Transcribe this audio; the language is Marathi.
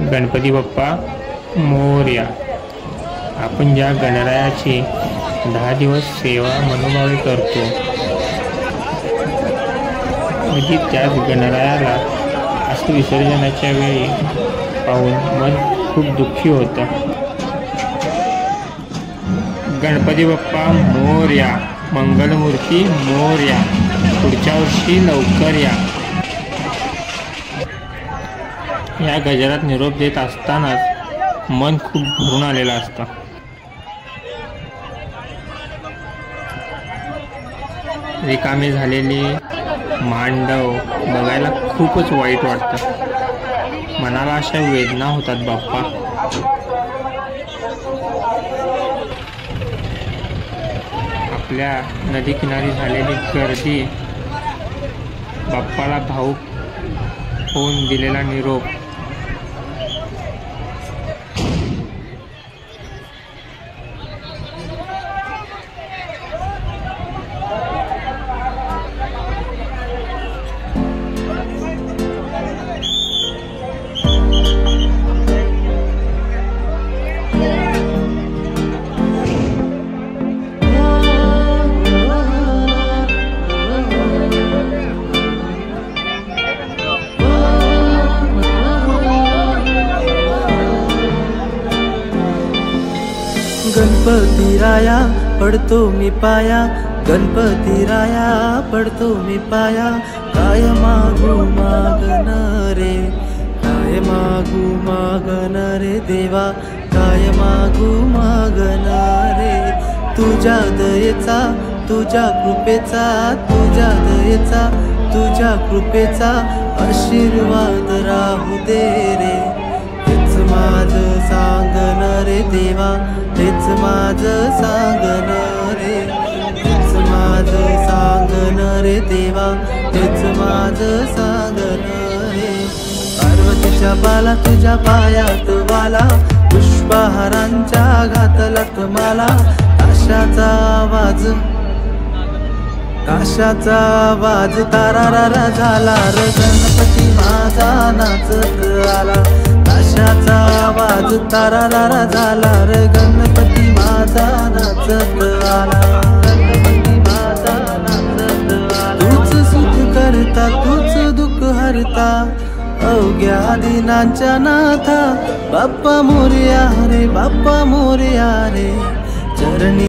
गणपती बाप्पा मोरया। आपण ज्या गणरायाची 10 दिवस सेवा मनोभावे करतो, म्हणजे त्याच गणरायाला अष्ट विसर्जनाच्या वेळी पाहून मन खूप दुःखी होतं। गणपती बाप्पा मोरया, मंगलमूर्ती मोरया, पुढच्या वर्षी लवकर या। या गजरात निरोप देत असतानाच मन खूप भरून आलेलं असतं। रिकामी झालेली मांडव बघायला खूपच वाईट वाटतं। मनाला अशा वेदना होतात बाप्पा। आपल्या नदीकिनारी झालेली गर्दी, बाप्पाला भाऊक होऊन दिलेला निरोप, गणपती राया पडतो मी पाया, गणपती राया पडतो मी पाया। काय मागू मागन रे, काय मागू मागन रे देवा, काय मागू मागन रे। तुझ्या दयेचा, तुझ्या कृपेचा, तुझ्या दयेचा, तुझ्या कृपेचा आशीर्वाद राहू दे रे। हेच माझं सांगन रे देवा, हेच माझं सांगन रे, हेच माझं सांगन रे देवा, हेच माझं सांगन रे। पार्वतीच्या बाला तुझ्या पायात वाला, पुष्पहारांच्या घातलात माला। काशाचा आवाज, काशाचा आवाज तारारा झाला र, गणपती माझा नाचत आला। काशाचा आवाज तारारा झाला र, गणपती माझा नाचत आला, गणपती माझा नाचत आला। तूच सुख करता, तूच दुःख हरता, अवघ्या दिनांच्या नाथा। बाप्पा मोरया रे, बाप्पा मोरया रे, चरणी